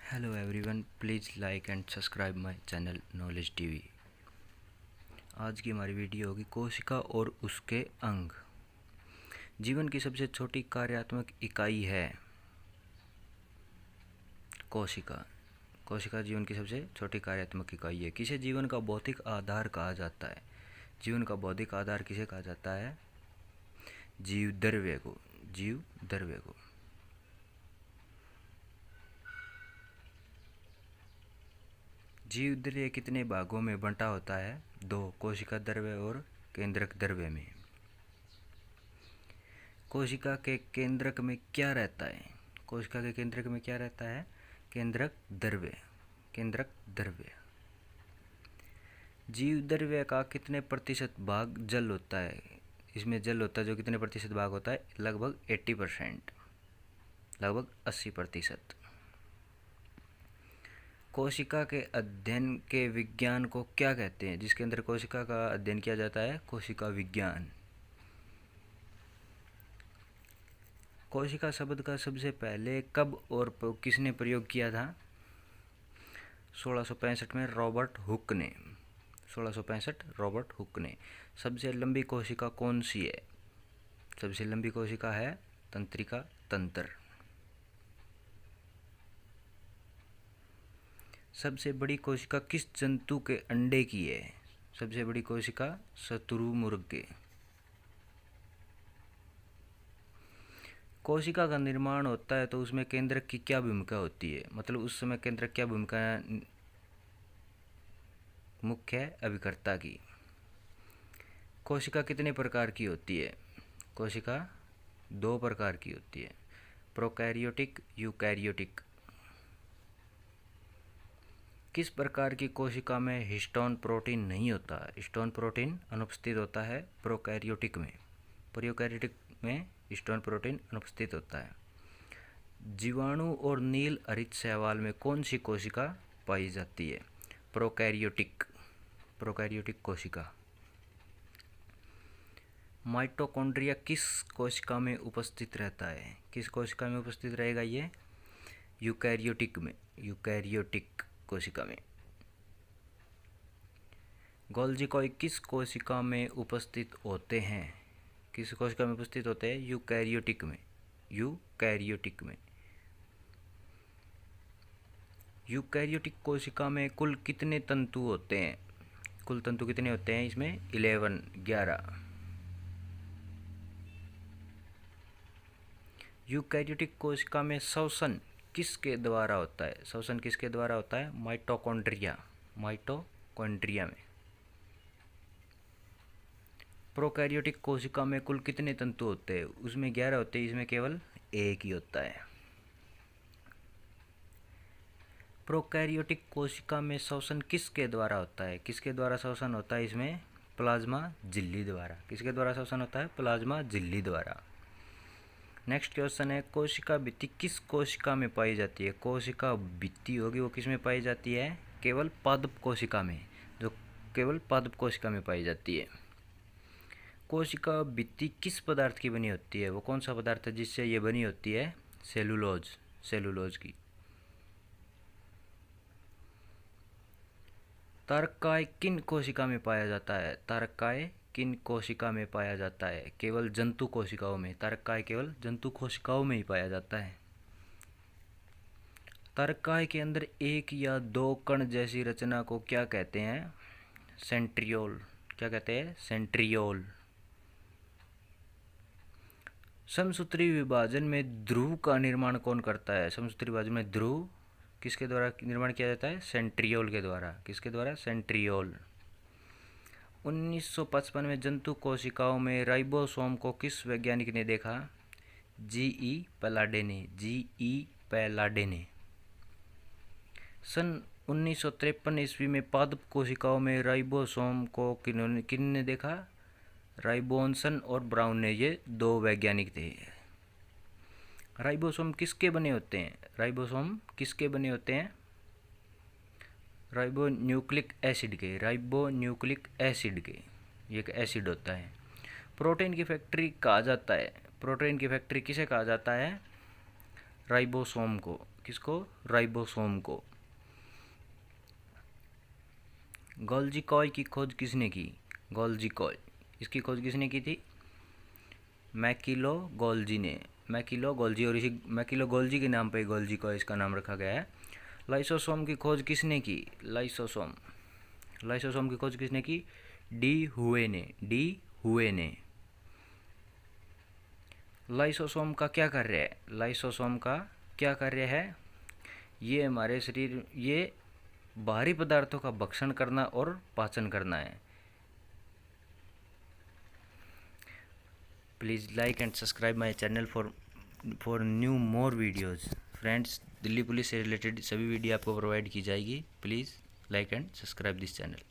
Hello everyone, please like and subscribe my channel knowledge TV. आज की हमारी video होगी कोशिका और उसके अंग। जीवन की सबसे छोटी कार्यात्मक इकाई है कोशिका। कोशिका जीवन की सबसे छोटी कार्यात्मक इकाई है। किसे जीवन का भौतिक आधार कहा जाता है? जीवन का भौतिक आधार किसे कहा जाता है? जीव द्रव्य को। जीव द्रव्य को। जीव द्रव्य कितने भागों में बंटा होता है? दो, कोशिका द्रव्य और केंद्रक द्रव्य में। कोशिका के केंद्रक में क्या रहता है? कोशिका के केंद्रक में क्या रहता है? केंद्रक द्रव्य। केंद्रक द्रव्य। जीव द्रव्य का कितने प्रतिशत भाग जल होता है? इसमें जल होता है जो कितने प्रतिशत भाग होता है? लगभग 80%, लगभग 80%। कोशिका के अध्ययन के विज्ञान को क्या कहते हैं? जिसके अंदर कोशिका का अध्ययन किया जाता है, कोशिका विज्ञान। कोशिका शब्द का सबसे पहले कब और किसने प्रयोग किया था? 1665 में रॉबर्ट हुक ने। 1665 रॉबर्ट हुक ने। सबसे लंबी कोशिका कौन सी है? सबसे लंबी कोशिका है तंत्रिका तंत्र। सबसे बड़ी कोशिका किस जंतु के अंडे की है? सबसे बड़ी कोशिका शत्रुमुर्ग के। कोशिका का निर्माण होता है तो उसमें केंद्रक की क्या भूमिका होती है? मतलब उस समय केंद्रक क्या भूमिका मुख्य है? अभिकर्ता की। कोशिका कितने प्रकार की होती है? कोशिका 2 प्रकार की होती है, प्रोकैरियोटिक, यूकैरियोटिक। किस प्रकार की कोशिका में हिस्टोन प्रोटीन नहीं होता? हिस्टोन प्रोटीन अनुपस्थित होता है प्रोकैरियोटिक में। प्रोकैरियोटिक में हिस्टोन प्रोटीन अनुपस्थित होता है। जीवाणु और नील हरित शैवाल में कौन सी कोशिका पाई जाती है? प्रोकैरियोटिक। प्रोकैरियोटिक कोशिका। माइटोकॉन्ड्रिया किस कोशिका में उपस्थित रहता है? किस कोशिका में उपस्थित रहेगा ये? यूकैरियोटिक में। यूकैरियोटिक कोशिका में। गोल्जी कोई किस कोशिका में उपस्थित होते हैं? किस कोशिका में उपस्थित होते हैं? यूकैरियोटिक में। यूकैरियोटिक में। यूकैरियोटिक कोशिका में कुल कितने तंतु होते हैं? कुल तंतु कितने होते हैं इसमें? 11। यूकैरियोटिक कोशिका में श्वसन किसके द्वारा होता है? श्वसन किसके द्वारा होता है? माइटोकॉन्ड्रिया। माइटोकॉन्ड्रिया में। प्रोकैरियोटिक कोशिका में कुल कितने तंतु होते हैं? उसमें 11 होते हैं, इसमें केवल 1 ही होता है। प्रोकैरियोटिक कोशिका में श्वसन किसके द्वारा होता है? किसके द्वारा श्वसन होता है इसमें? प्लाज्मा झिल्ली द्वारा। किसके द्वारा श्वसन होता है? प्लाज्मा झिल्ली द्वारा। नेक्स्ट क्वेश्चन है, कोशिका भित्ति किस कोशिका में पाई जाती है? कोशिका भित्ति होगी वो किस में पाई जाती है? केवल पादप कोशिका में, जो केवल पादप कोशिका में पाई जाती है। कोशिका भित्ति किस पदार्थ की बनी होती है? वो कौन सा पदार्थ है जिससे ये बनी होती है? सेलुलोज। सेलुलोज की। तारकाय किन कोशिका में पाया जाता है? तारकाय किन कोशिका में पाया जाता है? केवल जंतु कोशिकाओं में। तारकाय केवल जंतु कोशिकाओं में ही पाया जाता है। तारकाय के अंदर 1 या 2 कण जैसी रचना को क्या कहते हैं? सेंट्रियोल। क्या कहते हैं? सेंट्रियोल। समसूत्री विभाजन में ध्रुव का निर्माण कौन करता है? समसूत्री विभाजन में ध्रुव किसके द्वारा निर्माण किया जाता है? सेंट्रियोल के द्वारा। किसके द्वारा? सेंट्रियोल। 1955 में जंतु कोशिकाओं में राइबोसोम को किस वैज्ञानिक ने देखा? जी.ई. पैलाडे ने। जी.ई. पैलाडे ने। सन 1953 ईस्वी में पादप कोशिकाओं में राइबोसोम को किन्होंने देखा? राइबोन्सन और ब्राउन ने, ये 2 वैज्ञानिक थे। राइबोसोम किसके बने होते हैं? राइबोसोम किसके बने होते हैं? राइबोन्यूक्लिक एसिड के। राइबोन्यूक्लिक एसिड के। ये एक एसिड होता है। प्रोटीन की फैक्ट्री कहा जाता है। प्रोटीन की फैक्ट्री किसे कहा जाता है? राइबोसोम को। किसको? राइबोसोम को। गोल्जी कॉय की खोज किसने की? गोल्जी कॉय, इसकी खोज किसने की थी? मैकिलो गोल्जी ने। मैकिलो गोल्जी, और इसी मैकिलो गोल्जी के नाम पे गोल्जी कॉय इसका नाम रखा गया है। लाइसोसोम की खोज किसने की? लाइसोसोम, लाइसोसोम की खोज किसने की? डी हुए ने। डी हुए ने। लाइसोसोम का क्या कार्य है? लाइसोसोम का क्या कार्य है? ये हमारे शरीर, ये बाहरी पदार्थों का भक्षण करना और पाचन करना है। Please like and subscribe my channel for new more videos. Friends, Delhi police से रिलेटेड सभी वीडियो आपको प्रोवाइड की जाएगी। Please like and subscribe this channel.